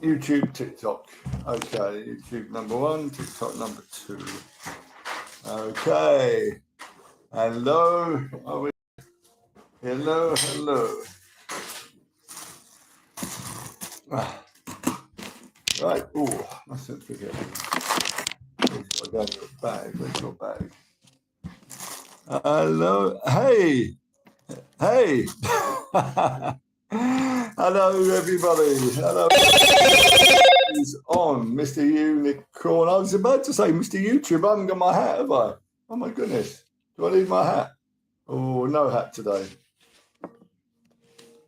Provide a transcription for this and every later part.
YouTube, TikTok. Okay, YouTube number 1, TikTok number 2. Okay. Hello. Are we? Hello. Right. Oh, I mustn't forget. I got your bag. Where's your bag? Hello. Hey. Hello, everybody. Hello. Is on Mr. Unicorn. I was about to say Mr. YouTube. I haven't got my hat, have I? Oh my goodness. Do I need my hat? Oh, no hat today.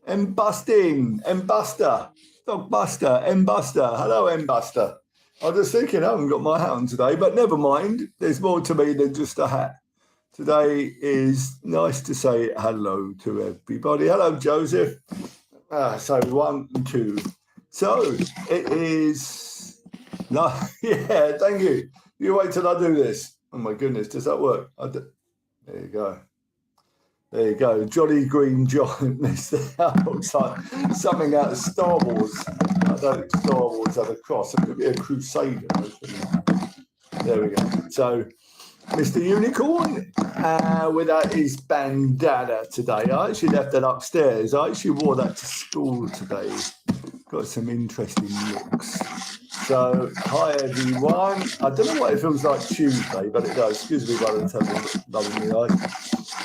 Embuster. Dogbuster. Embuster. Hello, Embuster. I was just thinking I haven't got my hat on today, but never mind. There's more to me than just a hat. Today is nice to say hello to everybody. Hello, Joseph. So 1 and 2. So it is. No, yeah, thank you. You wait till I do this. Oh my goodness, does that work? There you go. There you go. Jolly Green Giant. This looks like something out of Star Wars. I don't think Star Wars had a cross. It could be a crusader. There we go. So Mr. Unicorn without his bandana today. I actually left that upstairs. I actually wore that to school today. Got some interesting looks. So, hi everyone. I don't know what it feels like Tuesday, but it does. Excuse me, brother, loving me eyes.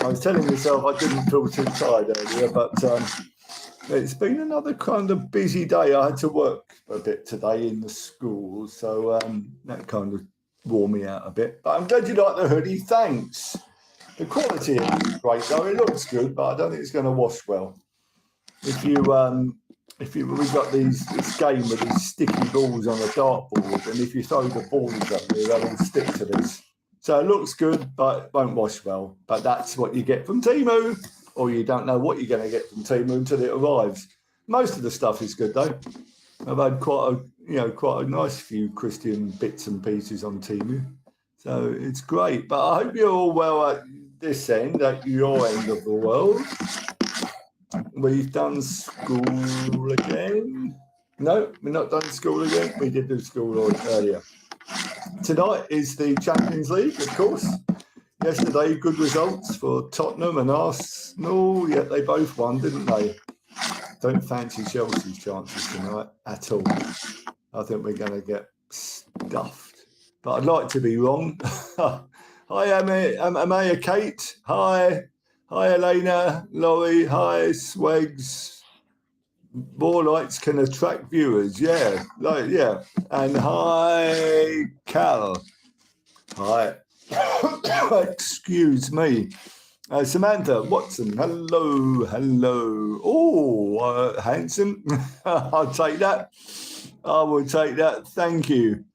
I was telling myself I didn't feel too tired earlier, but it's been another kind of busy day. I had to work a bit today in the school, so that kind of wore me out a bit. But I'm glad you like the hoodie. Thanks. The quality is great, though. It looks good, but I don't think it's going to wash well. We've got this game with these sticky balls on a dartboard, and if you throw the balls up there, they'll all stick to this. So it looks good, but it won't wash well. But that's what you get from Temu, or you don't know what you're going to get from Temu until it arrives. Most of the stuff is good, though. I've had quite a nice few Christian bits and pieces on Temu, so it's great. But I hope you're all well at this end, at your end of the world. We've done school again. No, we're not done school again. We did do school earlier. Tonight is the Champions League, of course. Yesterday, good results for Tottenham and Arsenal. Yeah, they both won, didn't they? Don't fancy Chelsea's chances tonight at all. I think we're going to get stuffed. But I'd like to be wrong. Hi, Amaya Kate. Hi, Elena, Laurie. Hi, Swags. More lights can attract viewers. Yeah, And hi, Cal. Hi. Excuse me. Samantha Watson, hello. Oh, handsome. I'll take that. I will take that. Thank you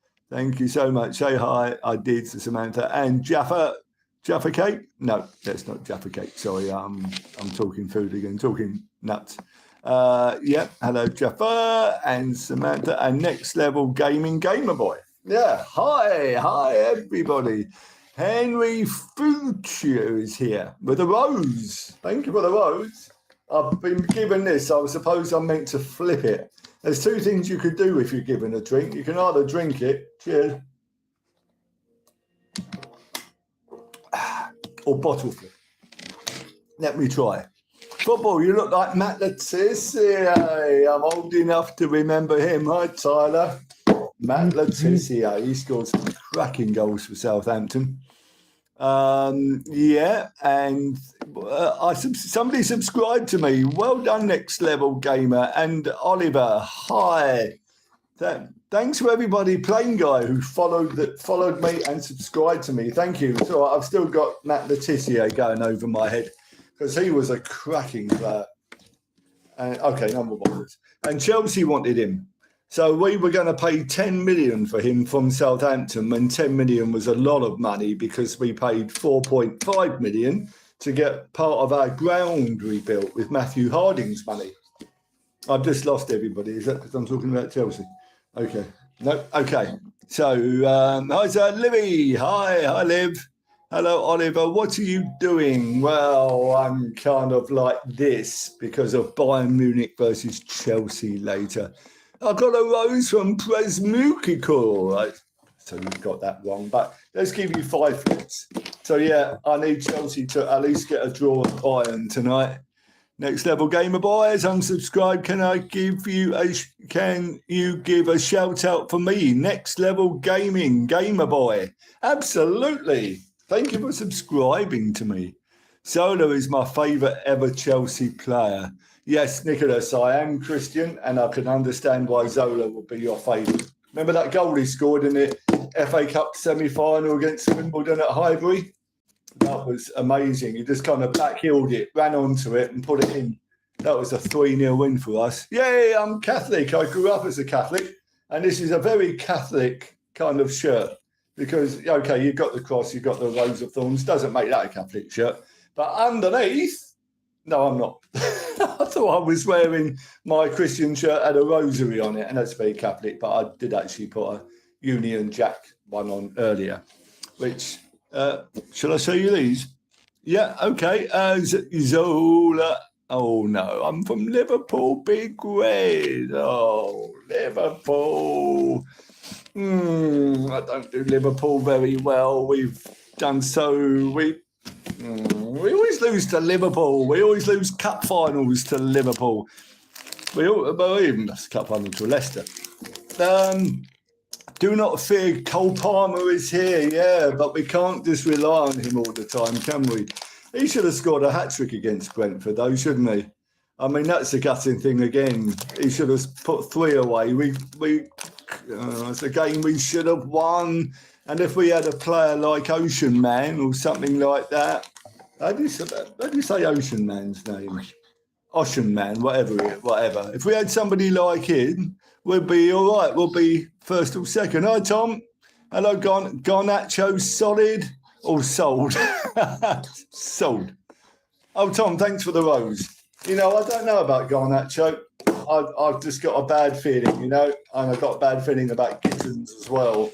so much. Say hi. I did to Samantha and Jaffa Cake. No, that's not Jaffa Cake. Sorry, I'm talking food again. Talking nuts. Hello Jaffa and Samantha and Next Level Gaming Gamer Boy. Yeah. Hi everybody. Henry Fuccio is here with a rose. Thank you for the rose. I've been given this. I suppose I'm meant to flip it. There's 2 things you could do if you're given a drink. You can either drink it, cheers, or bottle flip. Let me try. Football, you look like Matt Letizia. I'm old enough to remember him. Hi, Tyler. Matt Letizia. He scored some cracking goals for Southampton. And somebody subscribed to me. Well done, Next Level Gamer. And Oliver, hi. Thanks for everybody, Plain Guy, who followed me and subscribed to me. Thank you. So I've still got Matt Letizia going over my head because he was a cracking player. Okay, number one. And Chelsea wanted him. So we were going to pay 10 million for him from Southampton, and 10 million was a lot of money because we paid 4.5 million to get part of our ground rebuilt with Matthew Harding's money. I've just lost everybody. Is that because I'm talking about Chelsea? Okay. No. Okay. So, hi, Livy. Hi, Liv. Hello, Oliver. What are you doing? Well, I'm kind of like this because of Bayern Munich versus Chelsea later. I got a rose from Presmukikor. Right? So we've got that wrong, but let's give you 5 minutes. So yeah, I need Chelsea to at least get a draw at Bayern tonight. Next Level Gamer Boys, unsubscribe. Can you give a shout out for me? Next Level Gaming Gamer Boy. Absolutely. Thank you for subscribing to me. Zola is my favourite ever Chelsea player. Yes, Nicholas, I am Christian, and I can understand why Zola would be your favourite. Remember that goal he scored in the FA Cup semi-final against Wimbledon at Highbury? That was amazing. He just kind of backheeled it, ran onto it and put it in. That was a 3-0 win for us. Yay, I'm Catholic. I grew up as a Catholic. And this is a very Catholic kind of shirt. Because, okay, you've got the cross, you've got the rose of thorns. Doesn't make that a Catholic shirt. But underneath, no, I'm not. I thought I was wearing my Christian shirt, had a rosary on it. And that's very Catholic. But I did actually put a Union Jack one on earlier, which... shall I show you these? Yeah, okay. Zola. Oh, no. I'm from Liverpool, Big Red. Oh, Liverpool. I don't do Liverpool very well. We've done so. We always lose to Liverpool. We always lose cup finals to Liverpool. Even cup final to Leicester. Do not fear, Cole Palmer is here, yeah, but we can't just rely on him all the time, can we? He should have scored a hat-trick against Brentford, though, shouldn't he? I mean, that's a gutting thing again. He should have put 3 away. It's a game we should have won. And if we had a player like Ocean Man or something like that, how do you say Ocean Man's name? Ocean Man, whatever. If we had somebody like him, we'll be all right. We'll be first or second. Hi, Tom. Hello, Garnacho. Solid or sold? Sold. Oh, Tom, thanks for the rose. You know, I don't know about Garnacho. I've just got a bad feeling, you know, and I've got a bad feeling about Gittins as well.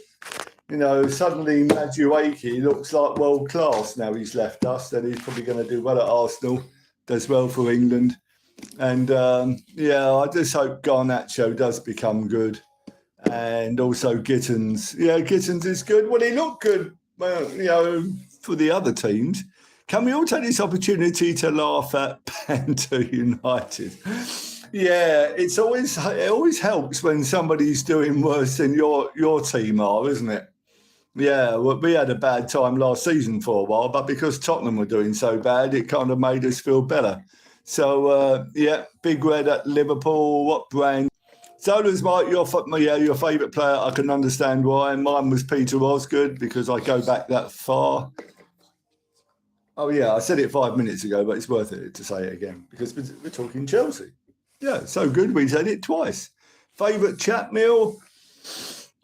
You know, suddenly Madueke looks like world class now he's left us, and he's probably going to do well at Arsenal, does well for England. And, yeah, I just hope Garnacho does become good. And also Gittins. Yeah, Gittins is good. Well, he looked good, you know, for the other teams. Can we all take this opportunity to laugh at Panther United? Yeah, it always helps when somebody's doing worse than your team are, isn't it? Yeah, well, we had a bad time last season for a while, but because Tottenham were doing so bad, it kind of made us feel better. So, yeah, Big Red at Liverpool. What brand? Zola's your favourite player. I can understand why. Mine was Peter Osgood because I go back that far. Oh, yeah, I said it 5 minutes ago, but it's worth it to say it again because we're talking Chelsea. Yeah, so good. We said it twice. Favourite chat meal?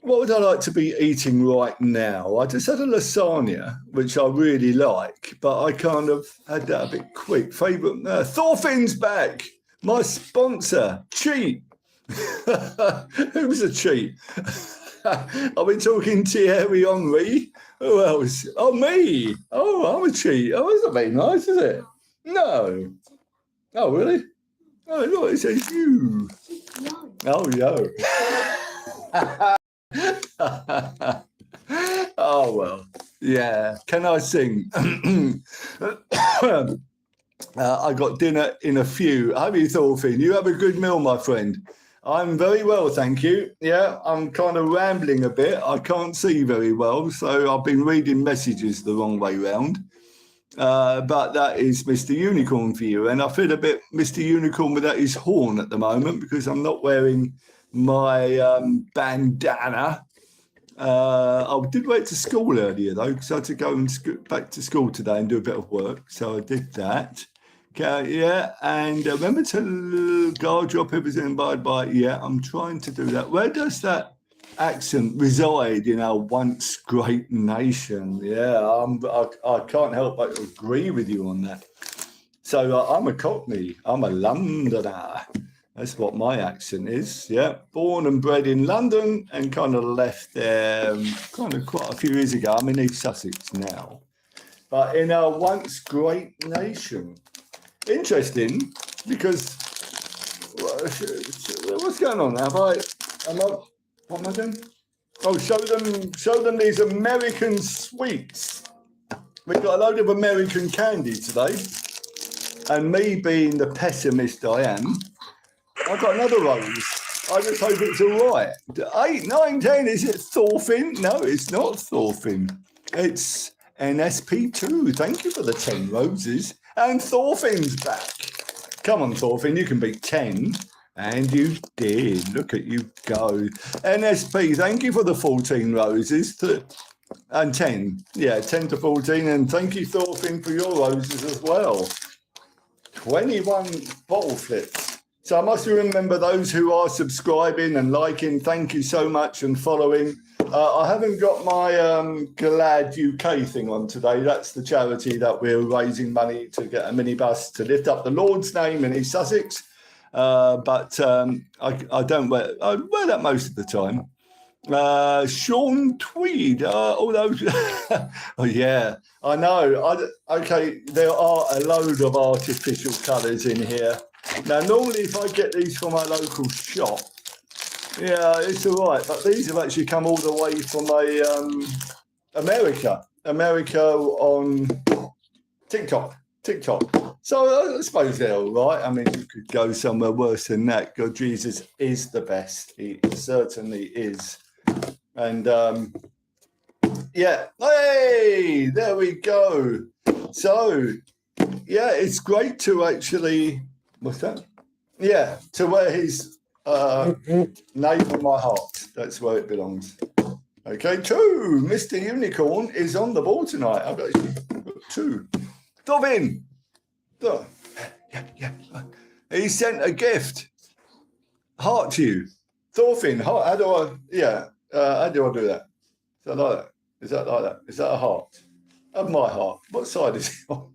What would I like to be eating right now? I just had a lasagna, which I really like, but I kind of had that a bit quick. Favourite? Thorfinn's back. My sponsor. Cheat. Who's a cheat? Are we talking Thierry Henry? Who else? Oh, me. Oh, I'm a cheat. Oh, that's not very nice, is it? No. Oh, really? Oh, look, it says you. Oh, yo. Oh, well. Yeah. Can I sing? I got dinner in a few. How are you, Thorfinn? You have a good meal, my friend. I'm very well, thank you. Yeah, I'm kind of rambling a bit. I can't see very well, so I've been reading messages the wrong way round. But that is Mr. Unicorn for you. And I feel a bit Mr. Unicorn without his horn at the moment because I'm not wearing my bandana. I did wait to school earlier, though, because I had to go back to school today and do a bit of work. So I did that. Yeah, and remember to guard your everything by. Yeah, I'm trying to do that. Where does that accent reside in our once great nation? Yeah, I can't help but agree with you on that. So I'm a Cockney. I'm a Londoner. That's what my accent is. Yeah, born and bred in London and kind of left there kind of quite a few years ago. I'm in East Sussex now. But in our once great nation. Interesting, because what what's going on? What am I doing? Oh, show them these American sweets. We've got a load of American candy today. And me being the pessimist I am, I've got another rose. I just hope it's all right. 8, 9, 10, is it Thorfinn? No, it's not Thorfinn. It's NSP2. Thank you for the 10 roses. And Thorfinn's back. Come on, Thorfinn, you can beat 10. And you did. Look at you go. NSP, thank you for the 14 roses. And 10. Yeah, 10 to 14. And thank you, Thorfinn, for your roses as well. 21 bottle flips. So I must remember those who are subscribing and liking. Thank you so much and following. I haven't got my Glad UK thing on today. That's the charity that we're raising money to get a minibus to lift up the Lord's name in East Sussex. But I don't wear. I wear that most of the time. Sean Tweed. All those. Oh yeah, I know. Okay, there are a load of artificial colours in here. Now, normally, if I get these from my local shop, yeah, it's all right. But these have actually come all the way from America on TikTok. So I suppose they're all right. I mean, you could go somewhere worse than that. God, Jesus is the best. He certainly is. And yeah, hey, there we go. So yeah, it's great to actually. What's that? Yeah, to wear his name on my heart. That's where it belongs. Okay, 2. Mr. Unicorn is on the ball tonight. I've actually got 2. Thorfinn. Yeah. He sent a gift. Heart to you. Thorfinn, heart. How do I do that? Is that like that? Is that like that? Is that a heart? Of my heart. What side is it on?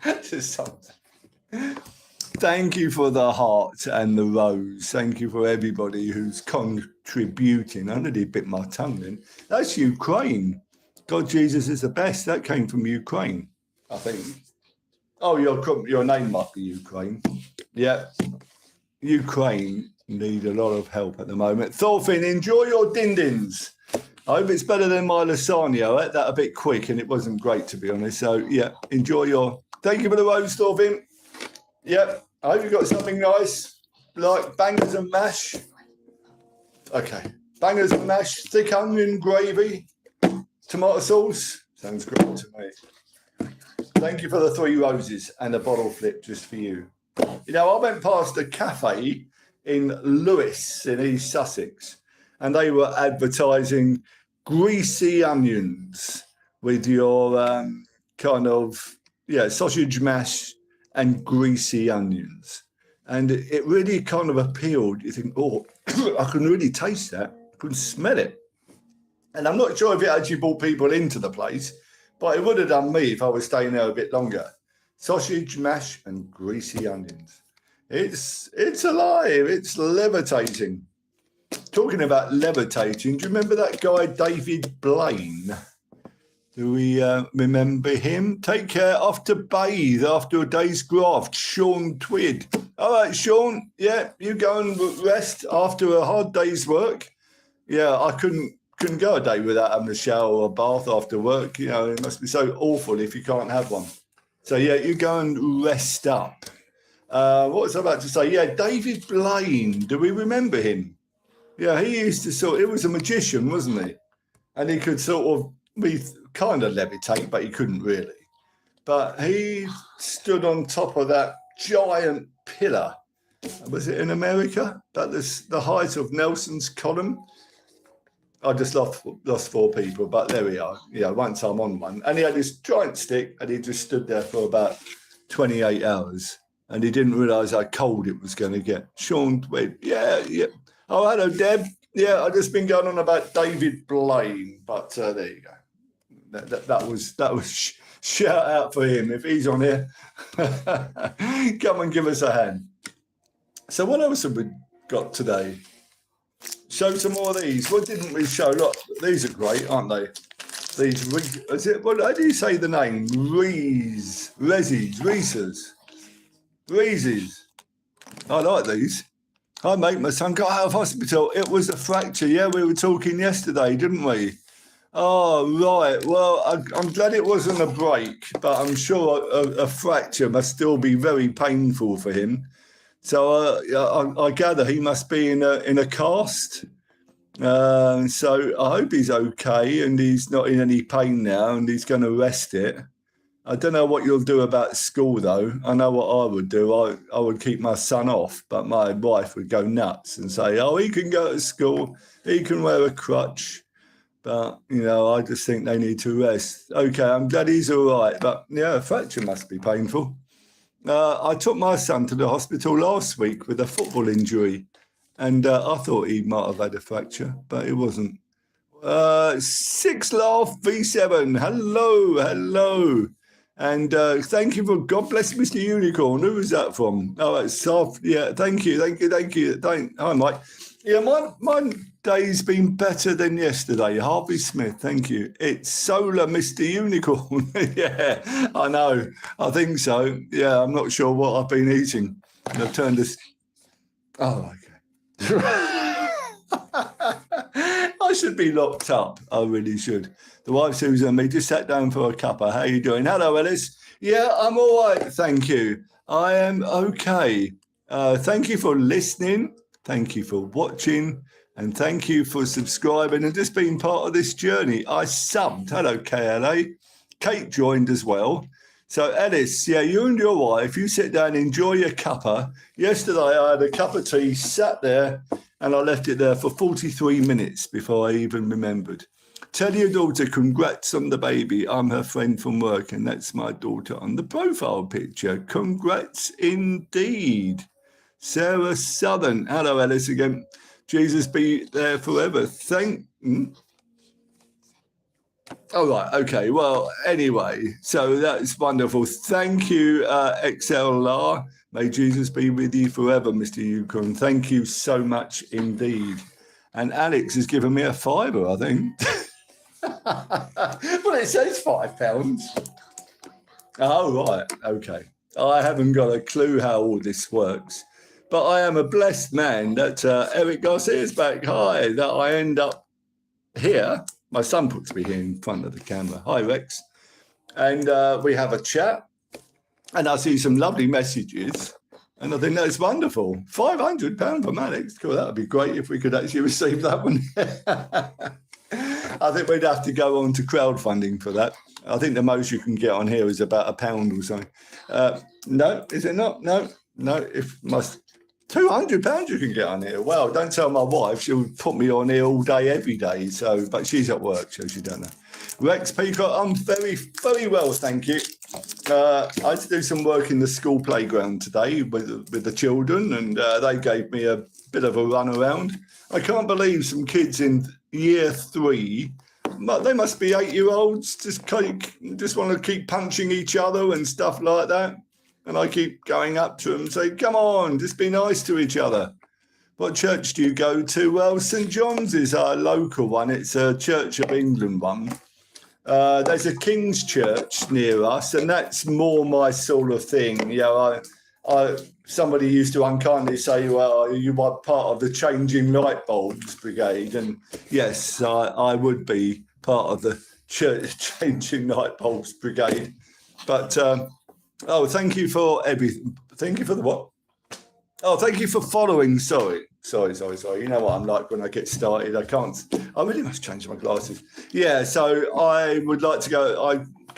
This is something. Thank you for the heart and the rose. Thank you for everybody who's contributing. I nearly bit my tongue then. That's Ukraine. God, Jesus is the best. That came from Ukraine, I think. Oh, your name might be Ukraine. Yeah. Ukraine need a lot of help at the moment. Thorfinn, enjoy your dindins. I hope it's better than my lasagna. I ate that a bit quick and it wasn't great, to be honest. So, yeah, enjoy your... Thank you for the rose, Thorfinn. Yep. I hope you got something nice, like bangers and mash. Okay. Bangers and mash, thick onion gravy, tomato sauce. Sounds great to me. Thank you for the 3 roses and a bottle flip just for you. You know, I went past a cafe in Lewes in East Sussex and they were advertising greasy onions with your sausage mash and greasy onions. And it really kind of appealed. You think, oh, I can really taste that. I can smell it. And I'm not sure if it actually brought people into the place, but it would have done me if I was staying there a bit longer. Sausage mash and greasy onions. It's alive. It's levitating. Talking about levitating, do you remember that guy, David Blaine? Do we remember him? Take care, off to bathe after a day's graft. Sean Tweed. All right, Sean. Yeah, you go and rest after a hard day's work. Yeah, I couldn't go a day without having a shower or a bath after work. You know, it must be so awful if you can't have one. So, yeah, you go and rest up. What was I about to say? Yeah, David Blaine. Do we remember him? Yeah, he used to he was a magician, wasn't he? And he could sort of be kind of levitate, but he couldn't really. But he stood on top of that giant pillar. Was it in America? That is the height of Nelson's Column. I just lost 4 people, but there we are. Yeah, once I'm on one. And he had this giant stick and he just stood there for about 28 hours. And he didn't realise how cold it was going to get. Sean went, yeah. Oh, hello, Deb. Yeah, I've just been going on about David Blaine. But there you go. That was shout out for him. If he's on here, come and give us a hand. So what else have we got today? Show some more of these. What didn't we show? Look, these are great, aren't they? These, how do you say the name? Reeses. I like these. Hi, mate. My son got out of hospital. It was a fracture. Yeah, we were talking yesterday, didn't we? Oh, right. Well, I'm glad it wasn't a break, but I'm sure a fracture must still be very painful for him. So I gather he must be in a cast. So I hope he's okay and he's not in any pain now and he's going to rest it. I don't know what you'll do about school, though. I know what I would do. I would keep my son off, but my wife would go nuts and say, oh, he can go to school. He can wear a crutch. But, I just think they need to rest. Okay, I'm glad he's all right. But, yeah, a fracture must be painful. I took my son to the hospital last week with a football injury. And I thought he might have had a fracture, but it wasn't. 6 Laugh V7. Hello. And thank you for God bless Mr. Unicorn. Who was that from? Oh, it's soft. Yeah, thank you. Hi, Mike. Yeah, my day's been better than yesterday. Harvey Smith, thank you. It's Solar Mr. Unicorn. Yeah, I know. I think so. Yeah, I'm not sure what I've been eating. I've turned this. Oh, okay. I should be locked up. I really should. The wife, Susan, and me just sat down for a cuppa. How are you doing? Hello, Ellis. Yeah, I'm all right. Thank you. I am okay. Thank you for listening. Thank you for watching. And thank you for subscribing and just being part of this journey. I subbed. Hello, KLA. Kate joined as well. So, Ellis, yeah, you and your wife, you sit down, enjoy your cuppa. Yesterday, I had a cup of tea, sat there, and I left it there for 43 minutes before I even remembered. Tell your daughter, congrats on the baby. I'm her friend from work, and that's my daughter on the profile picture. Congrats indeed. Sarah Southern. Hello, Ellis, again. Jesus be there forever. All right. Okay. Well, anyway, so that's wonderful. Thank you, XLR. May Jesus be with you forever, Mr. Yukon. Thank you so much indeed. And Alex has given me a fiver, I think. Well, it says £5. Oh, right. Okay. I haven't got a clue how all this works. But I am a blessed man that Eric Garcia's back. Hi, that I end up here. My son puts me here in front of the camera. Hi, Rex. And we have a chat. And I see some lovely messages. And I think that's wonderful. £500 from Alex. Cool, that would be great if we could actually receive that one. I think we'd have to go on to crowdfunding for that. I think the most you can get on here is about £1 or something. No, is it not? No. If must £200 you can get on here. Wow, don't tell my wife. She'll put me on here all day, every day. So, but she's at work, so she don't know. Rex Peacock, I'm very, very well, thank you. I had to do some work in the school playground today with the children, and they gave me a bit of a run around. I can't believe some kids in year 3, they must be 8-year-olds, just want to keep punching each other and stuff like that. And I keep going up to them and say, come on, just be nice to each other. What church do you go to? Well, St. John's is our local one. It's a Church of England one. There's a King's Church near us, and that's more my sort of thing. You know, somebody used to unkindly say, well, you are part of the Changing Light Bulbs Brigade. And yes, I would be part of the Changing Light Bulbs Brigade. But, thank you for everything. Thank you for the what? Oh, thank you for following. Sorry. You know what I'm like when I get started. I really must change my glasses. Yeah, so I would like to go. I'm a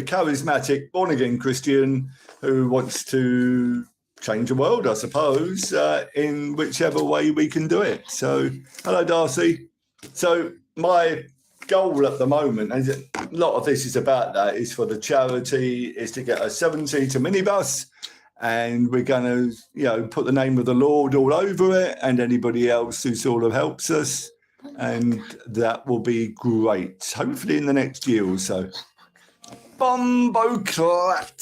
charismatic, born-again Christian who wants to change the world, I suppose, in whichever way we can do it. So, hello, Darcy. So my goal at the moment, and a lot of this is about that, is for the charity, is to get a 7-seater minibus. And we're going to, put the name of the Lord all over it and anybody else who sort of helps us. And that will be great. Hopefully in the next year or so. Bomboclat.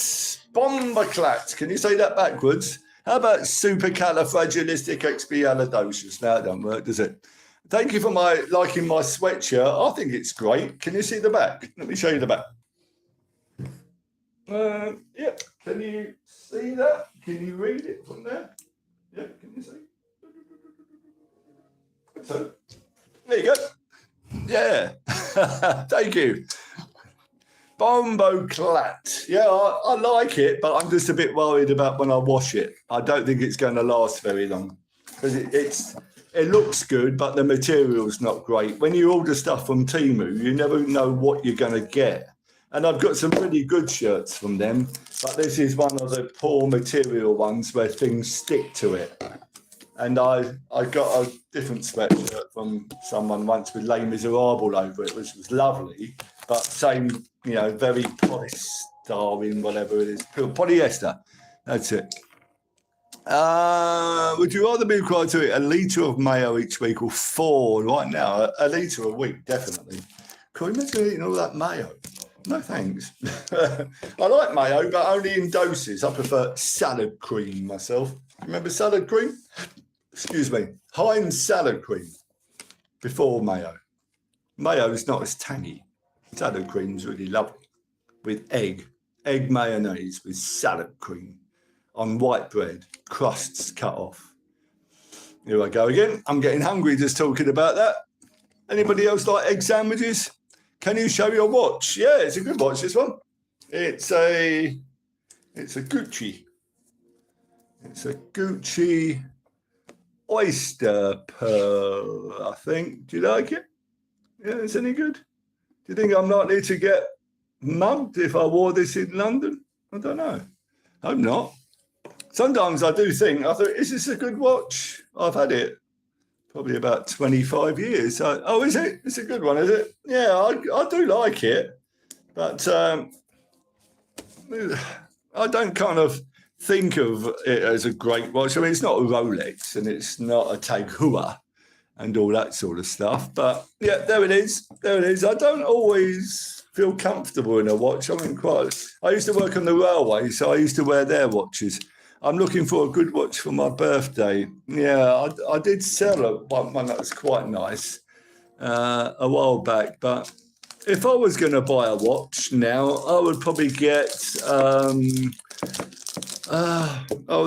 Can you say that backwards? How about supercalifragilisticexpialidocious? No, it don't work, does it? Thank you for liking my sweatshirt. I think it's great. Can you see the back? Let me show you the back. Yeah. Can you see that? Can you read it from there? Yeah, can you see? So, there you go. Yeah. Thank you. Bombo Clat. Yeah, I like it, but I'm just a bit worried about when I wash it. I don't think it's going to last very long because it looks good, but the material's not great. When you order stuff from Temu, you never know what you're going to get. And I've got some really good shirts from them, but this is one of the poor material ones where things stick to it. And I got a different sweatshirt from someone once with Les Miserables over it, which was lovely, but same, very polystyrene, whatever it is, polyester. That's it. Would you rather be required to eat a litre of mayo each week or 4 right now? A litre a week, definitely. Can you imagine eating all that mayo? No, thanks. I like mayo, but only in doses. I prefer salad cream myself. Remember salad cream? Excuse me, Heinz salad cream before mayo. Mayo is not as tangy. Salad cream is really lovely with egg mayonnaise with salad cream on white bread, crusts cut off. Here I go again. I'm getting hungry just talking about that. Anybody else like egg sandwiches? Can you show your watch? Yeah, it's a good watch, this one. It's a Gucci. It's a Gucci Oyster Pearl, I think. Do you like it? Yeah, it's any good? Do you think I'm likely to get mugged if I wore this in London? I don't know. I'm not. Sometimes I do think, I thought, is this a good watch? I've had it probably about 25 years. So, is it? It's a good one, is it? Yeah, I do like it. But I don't kind of think of it as a great watch. I mean, it's not a Rolex and it's not a Tag Heuer and all that sort of stuff. But yeah, there it is. There it is. I don't always feel comfortable in a watch. I mean, I used to work on the railway, so I used to wear their watches. I'm looking for a good watch for my birthday. Yeah, I did sell one that was quite nice a while back. But if I was going to buy a watch now, I would probably get...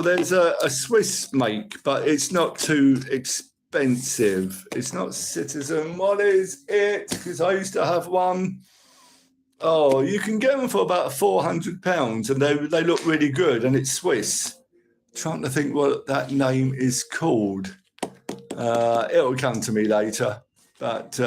there's a Swiss make, but it's not too expensive. It's not Citizen. What is it? Because I used to have one. Oh, you can get them for about £400, and they look really good, and it's Swiss. Trying to think what that name is called. It'll come to me later, but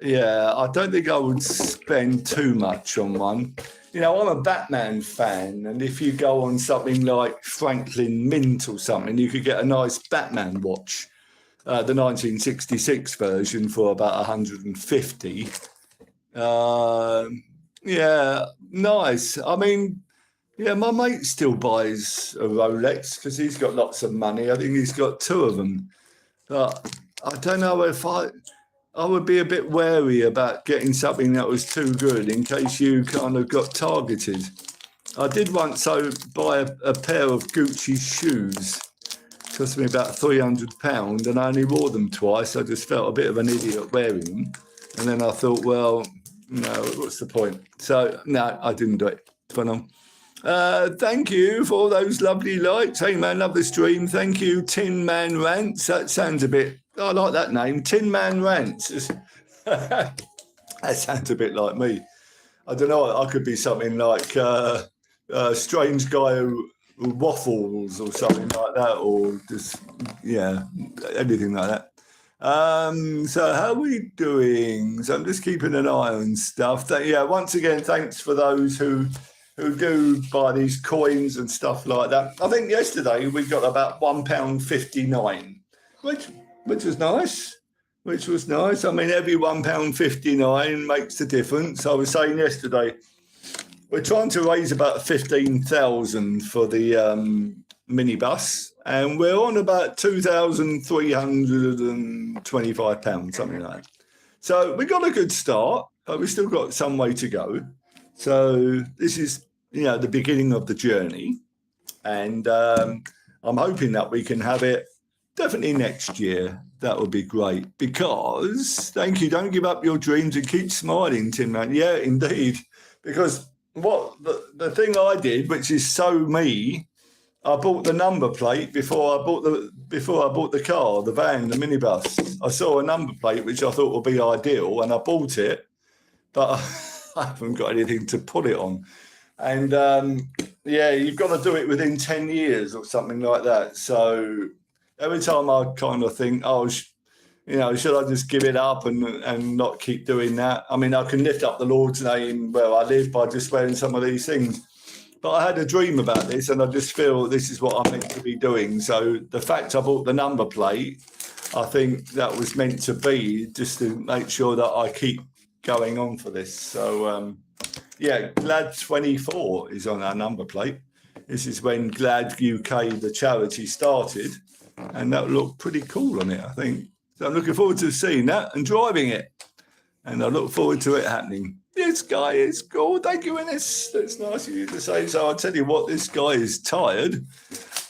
yeah, I don't think I would spend too much on one. I'm a Batman fan, and if you go on something like Franklin Mint or something, you could get a nice Batman watch, the 1966 version, for about 150. Yeah, nice. I mean, yeah, my mate still buys a Rolex because he's got lots of money. I think he's got 2 of them. But I don't know if I would be a bit wary about getting something that was too good in case you kind of got targeted. I did once buy a pair of Gucci shoes. It cost me about £300, and I only wore them twice. I just felt a bit of an idiot wearing them. And then I thought, well, no, what's the point? So, no, I didn't do it. It's fun. Thank you for all those lovely likes. Hey, man, love the stream. Thank you, Tin Man Rants. That sounds a bit... I like that name, Tin Man Rants. That sounds a bit like me. I don't know, I could be something like Strange Guy who Waffles or something like that, or just, yeah, anything like that. So how are we doing? So I'm just keeping an eye on stuff. Yeah, once again, thanks for those who do buy these coins and stuff like that. I think yesterday we got about £1.59, which was nice. I mean, every £1.59 makes a difference. I was saying yesterday, we're trying to raise about 15,000 for the minibus, and we're on about £2,325, something like that. So we got a good start, but we've still got some way to go. So this is, the beginning of the journey, and I'm hoping that we can have it definitely next year. That would be great, because, thank you, don't give up your dreams and keep smiling, Tin Man. Yeah, indeed, because what the thing I did, which is so me, I bought the number plate before I bought the car, the van, the minibus. I saw a number plate which I thought would be ideal, and I bought it, but I haven't got anything to put it on. And yeah, you've got to do it within 10 years or something like that. So every time I kind of think, oh, should I just give it up and not keep doing that? I mean, I can lift up the Lord's name where I live by just wearing some of these things. But I had a dream about this, and I just feel this is what I'm meant to be doing. So the fact I bought the number plate, I think that was meant to be just to make sure that I keep going on for this. So, yeah, Glad 24 is on our number plate. This is when Glad UK, the charity, started, and that looked pretty cool on it, I think. So I'm looking forward to seeing that and driving it, and I look forward to it happening. This guy is cool. Thank you, Innes. That's nice of you to say. So I'll tell you what, this guy is tired.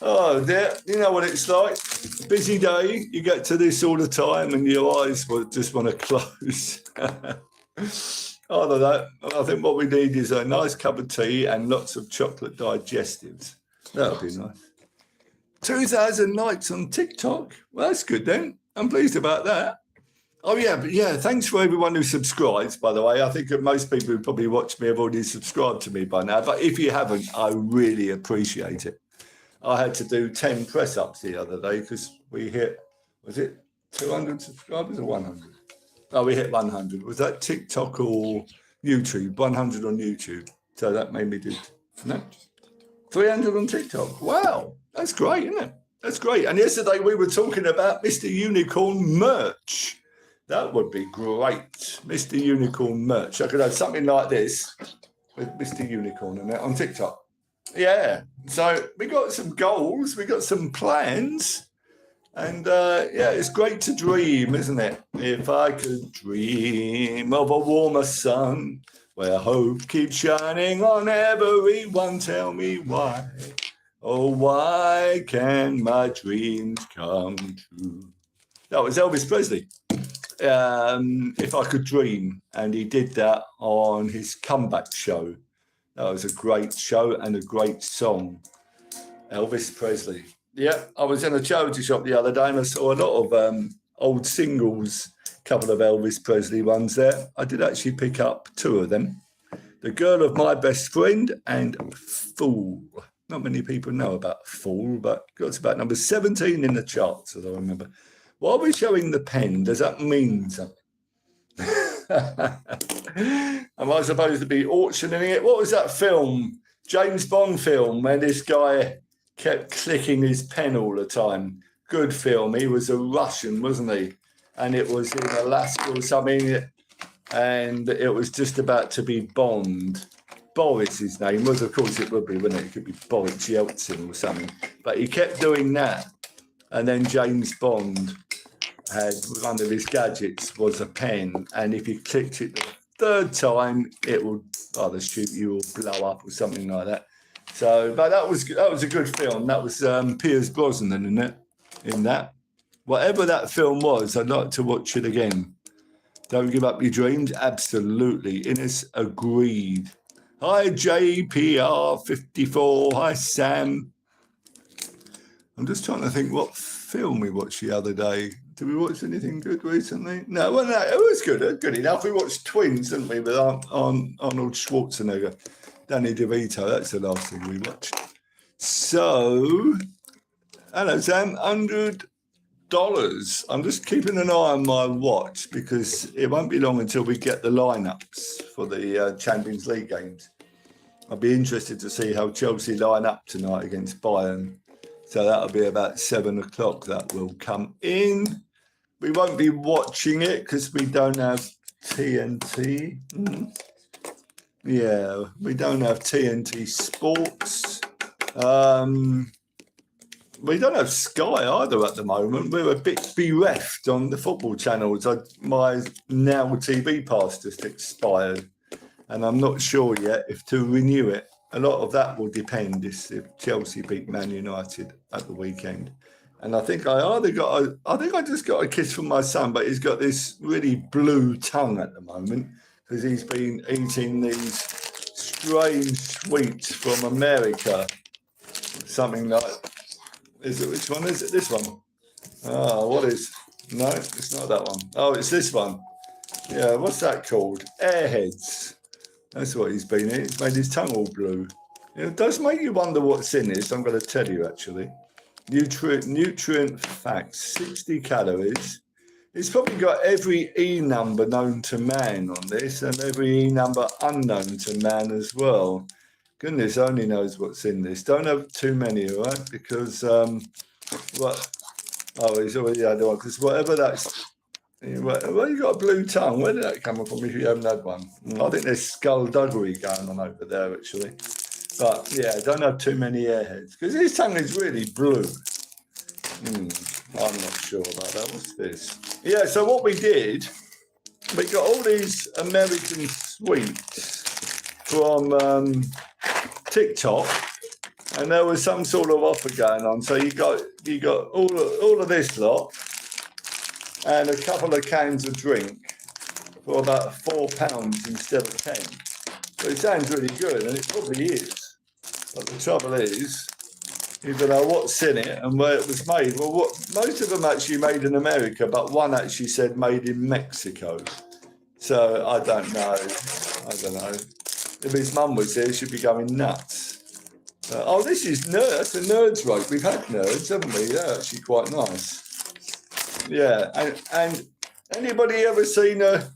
Oh, dear. You know what it's like. Busy day. You get to this all the time and your eyes just want to close. Other than that, I think what we need is a nice cup of tea and lots of chocolate digestives. That'll be nice. 2,000 likes on TikTok. Well, that's good then. I'm pleased about that. Oh, yeah, but yeah, thanks for everyone who subscribes, by the way. I think that most people who probably watch me have already subscribed to me by now. But if you haven't, I really appreciate it. I had to do 10 press-ups the other day because we hit, was it 200 subscribers or 100? Oh, we hit 100. Was that TikTok or YouTube? 100 on YouTube. So that made me do 300 on TikTok. Wow, that's great, isn't it? That's great. And yesterday we were talking about Mr. Unicorn merch. That would be great. Mr. Unicorn merch. I could have something like this with Mr. Unicorn in it on TikTok. Yeah. So we got some goals. We got some plans. And yeah, it's great to dream, isn't it? If I could dream of a warmer sun where hope keeps shining on everyone, tell me why. Oh, why can my dreams come true? That was Elvis Presley. If I Could Dream, and he did that on his comeback show. That was a great show and a great song. Elvis Presley. Yeah, I was in a charity shop the other day and I saw a lot of old singles, a couple of Elvis Presley ones there. I did actually pick up 2 of them. The Girl of My Best Friend and Fool. Not many people know about Fool, but got about number 17 in the charts, as I remember. Why are we showing the pen? Does that mean something? Am I supposed to be auctioning it? What was that film, James Bond film, where this guy kept clicking his pen all the time? Good film. He was a Russian, wasn't he? And it was in Alaska or something, and it was just about to be Bond. Boris, his name was. Of course it would be, wouldn't it? It could be Boris Yeltsin or something. But he kept doing that. And then James Bond had one of his gadgets was a pen, and if you clicked it the 3rd time, it would either shoot you or blow up or something like that. So, but that was a good film. That was Pierce Brosnan in that. Whatever that film was, I'd like to watch it again. Don't give up your dreams. Absolutely. Ines agreed. Hi, JPR54. Hi, Sam. I'm just trying to think what film we watched the other day. Did we watch anything good recently? No, well, no, it was good. Good enough. We watched Twins, didn't we, with Arnold Schwarzenegger, Danny DeVito. That's the last thing we watched. So, hello, Sam. $100. I'm just keeping an eye on my watch because it won't be long until we get the lineups for the Champions League games. I'll be interested to see how Chelsea line up tonight against Bayern. So that'll be about 7 o'clock that will come in. We won't be watching it because we don't have TNT. Yeah, we don't have TNT Sports. We don't have Sky either at the moment. We're a bit bereft on the football channels. My Now TV pass just expired, and I'm not sure yet if to renew it. A lot of that will depend if Chelsea beat Man United at the weekend. And I think I just got a kiss from my son, but he's got this really blue tongue at the moment because he's been eating these strange sweets from America. something like, is it, which one is it? This one. Oh, what is, no, it's not that one. Oh, it's this one. Yeah, what's that called? Airheads. That's what he's been in. It's made his tongue all blue. It does make you wonder what's in this. I'm going to tell you, actually. Nutrient facts, 60 calories. It's probably got every E number known to man on this and every E number unknown to man as well. Goodness only knows what's in this. Don't have too many, all right? Because, what? Oh, he's already had one. Because whatever that's... Well, you got a blue tongue. Where did that come from if you haven't had one? I think there's skullduggery going on over there, actually. But, yeah, don't have too many airheads. Because his tongue is really blue. I'm not sure about that. What's this? Yeah, so what we did, we got all these American sweets from TikTok. And there was some sort of offer going on. So you got all of this lot. And a couple of cans of drink for about £4 instead of 10. So it sounds really good, and it probably is. But the trouble is, you don't know what's in it and where it was made. Well, most of them actually made in America, but one actually said made in Mexico. So I don't know. If his mum was here, she'd be going nuts. Oh, this is That's a Nerds rope. We've had Nerds, haven't we? They're actually quite nice. Yeah, and anybody ever seen a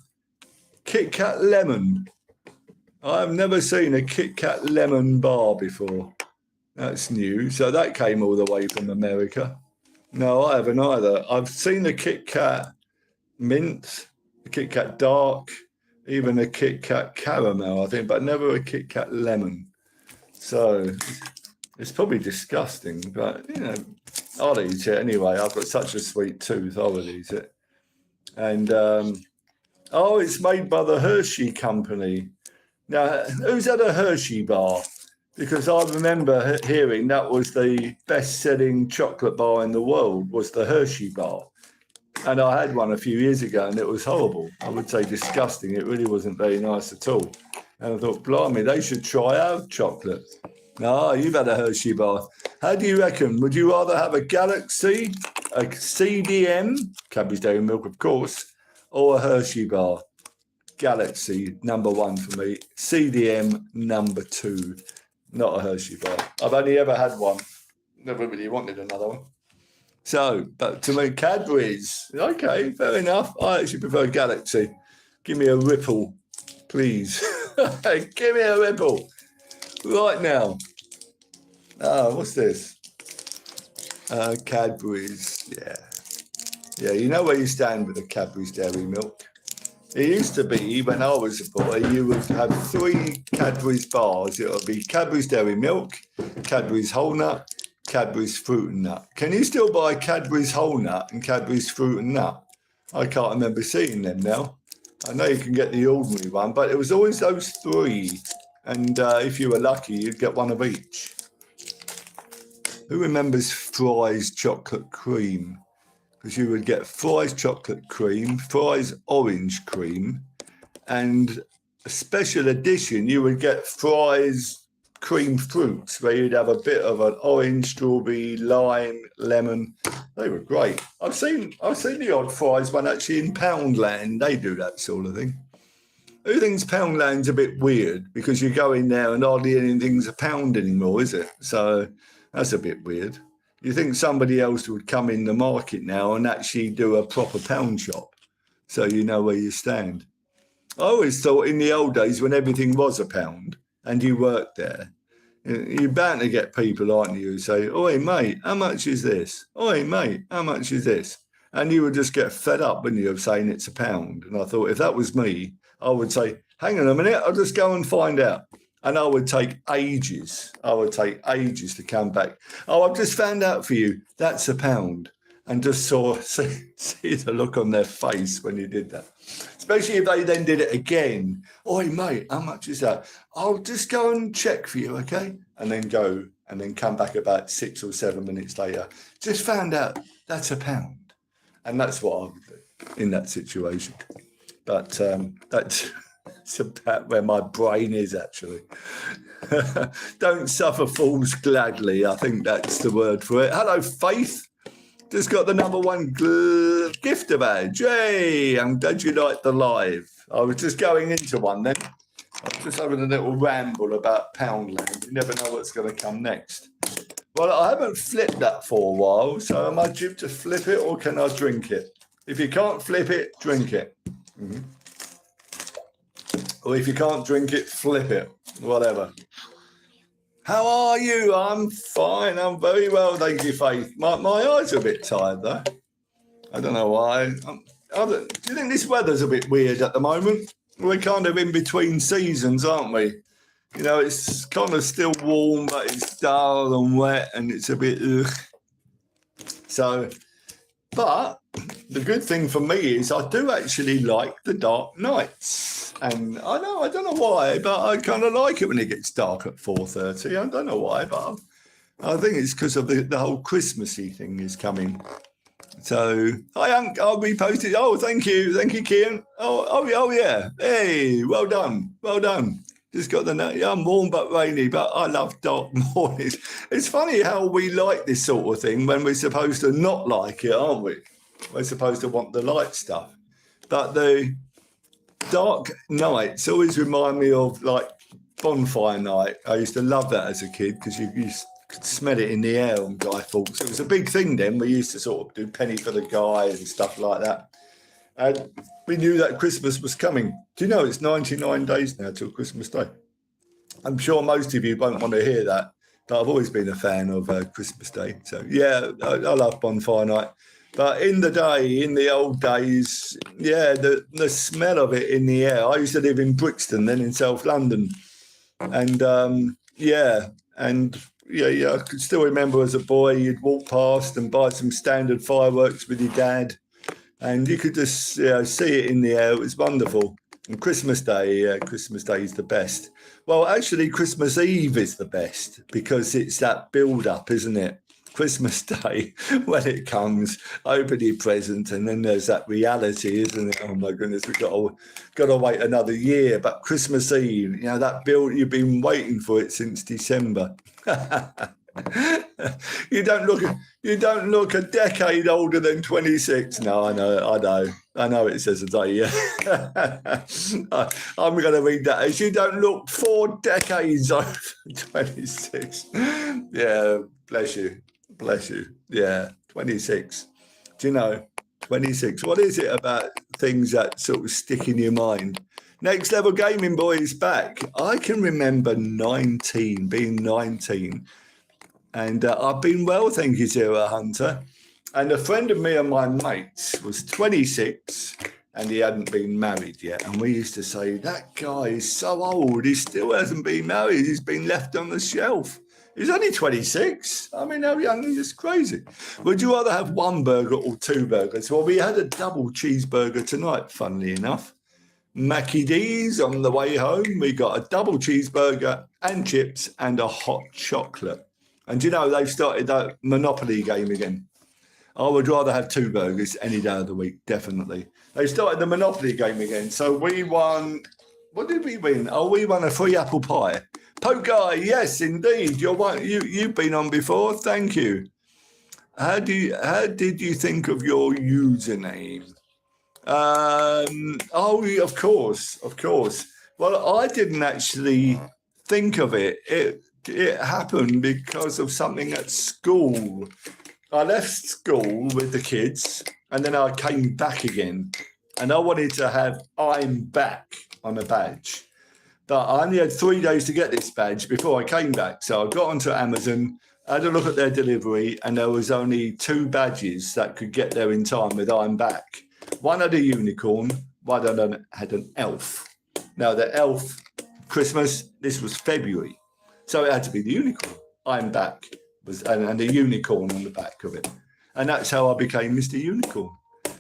Kit Kat lemon? I've never seen a Kit Kat lemon bar before. That's new. So that came all the way from America. No, I haven't either. I've seen a Kit Kat mint, a Kit Kat dark, even a Kit Kat caramel, I think, but never a Kit Kat lemon. So it's probably disgusting, but, you know, I'll eat it anyway. I've got such a sweet tooth, I will eat it. And, oh, it's made by the Hershey Company. Now, who's had a Hershey bar? Because I remember hearing that was the best-selling chocolate bar in the world, was the Hershey bar. And I had one a few years ago, and it was horrible. I would say disgusting. It really wasn't very nice at all. And I thought, blimey, they should try our chocolate. No, you've had a Hershey bar. How do you reckon? Would you rather have a Galaxy, a CDM, Cadbury's Dairy Milk, of course, or a Hershey bar? Galaxy, number 1 for me. CDM, number 2. Not a Hershey bar. I've only ever had one. Never really wanted another one. So, but to me, Cadbury's. Okay, fair enough. I actually prefer Galaxy. Give me a Ripple, please. Give me a Ripple. Right now. What's this? Cadbury's. Yeah, you know where you stand with the Cadbury's Dairy Milk. It used to be, when I was a boy, you would have 3 Cadbury's bars. It would be Cadbury's Dairy Milk, Cadbury's Whole Nut, Cadbury's Fruit and Nut. Can you still buy Cadbury's Whole Nut and Cadbury's Fruit and Nut? I can't remember seeing them now. I know you can get the ordinary one, but it was always those 3. And if you were lucky, you'd get one of each. Who remembers Fry's chocolate cream? Because you would get Fry's chocolate cream, Fry's orange cream, and a special edition, you would get Fry's cream fruits, where you'd have a bit of an orange, strawberry, lime, lemon. They were great. I've seen the odd Fry's one actually in Poundland. They do that sort of thing. Who thinks Poundland's a bit weird? Because you go in there and hardly anything's a pound anymore, is it? So that's a bit weird. You think somebody else would come in the market now and actually do a proper pound shop, so you know where you stand. I always thought in the old days when everything was a pound and you worked there, you're bound to get people, aren't you, who say, "Oi, mate, how much is this? Oi, mate, how much is this?" And you would just get fed up, wouldn't you, of saying it's a pound. And I thought if that was me, I would say, "Hang on a minute, I'll just go and find out." And I would take ages. To come back. "Oh, I've just found out for you, that's a pound." And just see the look on their face when you did that. Especially if they then did it again. "Oi, mate, how much is that?" "I'll just go and check for you, okay?" And then go and then come back about 6 or 7 minutes later. "Just found out, that's a pound." And that's what I would do in that situation. But that's It's about where my brain is, actually. Don't suffer fools gladly. I think that's the word for it. Hello, Faith. Just got the number one gifter badge. Hey, I'm glad you liked the live. I was just going into one then. I was just having a little ramble about Poundland. You never know what's going to come next. Well, I haven't flipped that for a while, so am I due to flip it or can I drink it? If you can't flip it, drink it. Mm-hmm. Or if you can't drink it, flip it. Whatever. How are you? I'm fine. I'm very well, thank you, Faith. My eyes are a bit tired, though. I don't know why. Do you think this weather's a bit weird at the moment? We're kind of in between seasons, aren't we? You know, it's kind of still warm, but it's dull and wet, and it's a bit ugh. So, but the good thing for me is I do actually like the dark nights. And I don't know why, but I kind of like it when it gets dark at 4:30. I don't know why, but I think it's because of the whole Christmassy thing is coming. So I'll repost it. Oh, thank you, Kian. Oh yeah. Hey, well done. Just got I'm warm but rainy, but I love dark mornings. It's funny how we like this sort of thing when we're supposed to not like it, aren't we? We're supposed to want the light stuff, but the dark nights always remind me of like bonfire night. I used to love that as a kid because you could smell it in the air on Guy Fawkes. It was a big thing then. We used to sort of do penny for the guy and stuff like that. And we knew that Christmas was coming. Do you know it's 99 days now till Christmas Day? I'm sure most of you won't want to hear that, but I've always been a fan of Christmas Day. So yeah, I love bonfire night. But in the old days, yeah, the smell of it in the air. I used to live in Brixton, then in South London. And I could still remember as a boy, you'd walk past and buy some standard fireworks with your dad. And you could just see it in the air. It was wonderful. And Christmas Day is the best. Well, actually, Christmas Eve is the best because it's that build-up, isn't it? Christmas Day, when it comes, open your present, and then there's that reality, isn't it? Oh my goodness, we've got to wait another year. But Christmas Eve, that build, you've been waiting for it since December. You don't look a decade older than 26. No, I know it says a day. Yeah. I'm going to read that as you don't look 4 decades over 26. Yeah, bless you. Yeah, 26. Do you know, 26? What is it about things that sort of stick in your mind? Next Level Gaming Boy is back. I can remember being 19. And I've been well, thank you, Zero Hunter. And a friend of me and my mates was 26 and he hadn't been married yet. And we used to say, that guy is so old, he still hasn't been married. He's been left on the shelf. He's only 26. I mean, how young is crazy. Would you rather have 1 burger or 2 burgers? Well, we had a double cheeseburger tonight, funnily enough. Mackie D's on the way home. We got a double cheeseburger and chips and a hot chocolate. And they've started that Monopoly game again. I would rather have 2 burgers any day of the week, definitely. They started the Monopoly game again. So we won. What did we win? Oh, we won a free apple pie. Poke Guy, yes, indeed. You've been on before. Thank you. How did you think of your username? Of course. Well, I didn't actually think of it. It happened because of something at school. I left school with the kids and then I came back again and I wanted to have I'm back on a badge. But I only had 3 days to get this badge before I came back. So I got onto Amazon, had a look at their delivery, and there was only 2 badges that could get there in time with I'm back. One had a unicorn, one had an elf. Now, the elf, Christmas, this was February. So it had to be the unicorn. I'm back, and the unicorn on the back of it. And that's how I became Mr. Unicorn.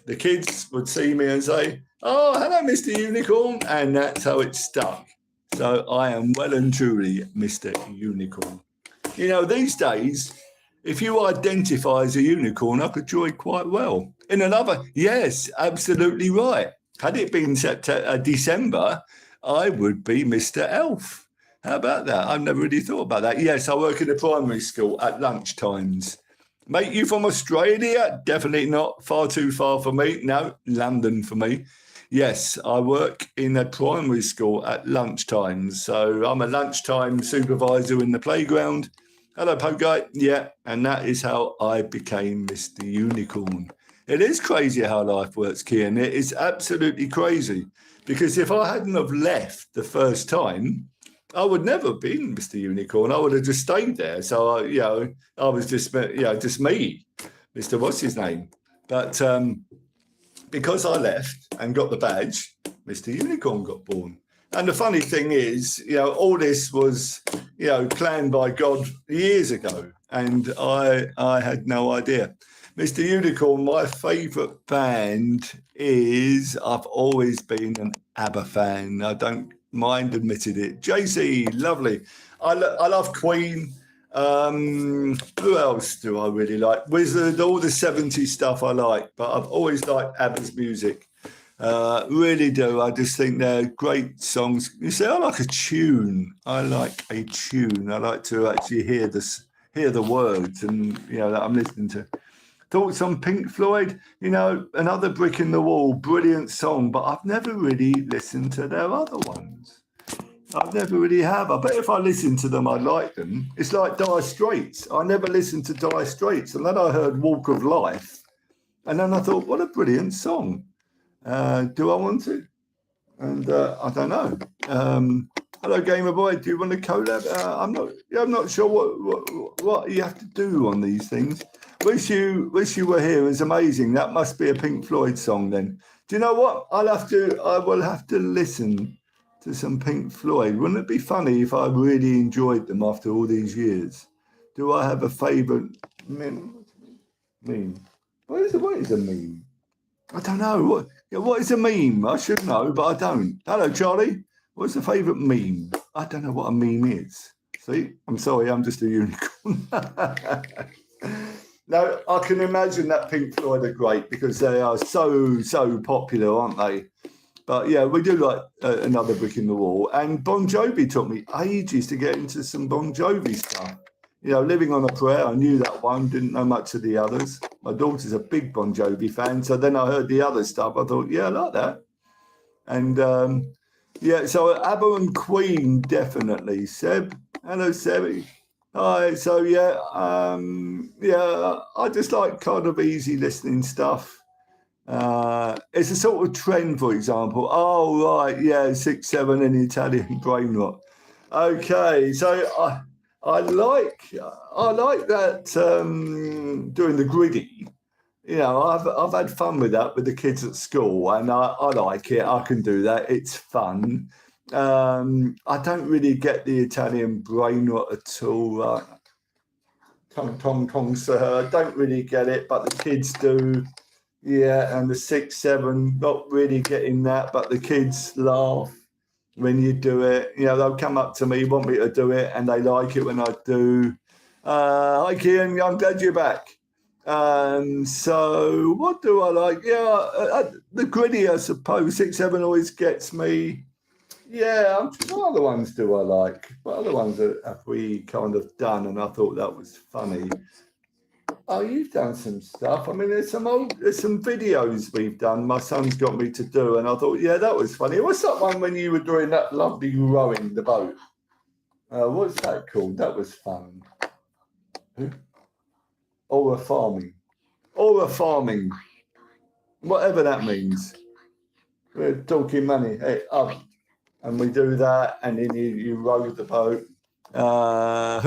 The kids would see me and say, oh, hello, Mr. Unicorn. And that's how it stuck. So I am well and truly Mr. Unicorn. These days, if you identify as a unicorn, I could draw it quite well. Yes, absolutely right. Had it been December, I would be Mr. Elf. How about that? I've never really thought about that. Yes, I work in a primary school at lunchtimes. Mate, you from Australia? Definitely not. Far too far for me. No, London for me. Yes, I work in a primary school at lunchtimes. So I'm a lunchtime supervisor in the playground. Hello, Poke Guy. Yeah, and that is how I became Mr. Unicorn. It is crazy how life works, Kian. It is absolutely crazy. Because if I hadn't have left the first time, I would never have been Mr. Unicorn. I would have just stayed there. So, I was just me, Mr. What's his name? But because I left and got the badge, Mr. Unicorn got born. And the funny thing is, all this was, planned by God years ago. And I had no idea. Mr. Unicorn, my favourite band is, I've always been an ABBA fan. I don't mind admitting it. Jay-Z, lovely. I love Queen. Who else do I really like? Wizard, all the 70s stuff I like, but I've always liked ABBA's music. Really do. I just think they're great songs. You say, I like a tune. I like a tune. I like to actually hear the words and, that I'm listening to. Thoughts on Pink Floyd? Another brick in the wall, brilliant song, but I've never really listened to their other ones. I never really have. I bet if I listened to them, I'd like them. It's like Dire Straits. I never listened to Dire Straits. And then I heard Walk of Life. And then I thought, what a brilliant song. Do I want to? And I don't know. Hello, Gamer Boy. Do you want to collab? I'm not sure what you have to do on these things. Wish you were here. It's amazing. That must be a Pink Floyd song then. Do you know what? I will have to listen to some Pink Floyd. Wouldn't it be funny if I really enjoyed them after all these years? Do I have a favourite meme? What is a meme? I don't know. What is a meme? I should know, but I don't. Hello, Charlie. What's the favourite meme? I don't know what a meme is. See? I'm sorry, I'm just a unicorn. No, I can imagine that Pink Floyd are great because they are so popular, aren't they? But yeah, we do like Another Brick in the Wall. And Bon Jovi took me ages to get into some Bon Jovi stuff. Living on a Prayer, I knew that one, didn't know much of the others. My daughter's a big Bon Jovi fan, so then I heard the other stuff. I thought, yeah, I like that. And so ABBA and Queen, definitely. Seb, hello, Sebby. Hi, so I just like kind of easy listening stuff. It's a sort of trend, for example. Oh, right, 6-7 in Italian brain rot. Okay, so I like that doing the griddy. I've had fun with that with the kids at school, and I like it. I can do that. It's fun. I don't really get the Italian brain rot at all. Tong, sir. I don't really get it, but the kids do. Yeah, and the 6-7, not really getting that, but the kids laugh when you do it. They'll come up to me, want me to do it, and they like it when I do. Hi, Kian, I'm glad you're back. So what do I like? The gritty, I suppose. 6-7 always gets me. Yeah, what other ones do I like? What other ones have we kind of done? And I thought that was funny. Oh, you've done some stuff. I mean, there's some videos we've done. My son's got me to do, and I thought, yeah, that was funny. What's that one when you were doing that lovely rowing the boat? What's that called? That was fun. Aura farming, whatever that means. We're talking money. Hey, up, and we do that, and then you row the boat. Hello.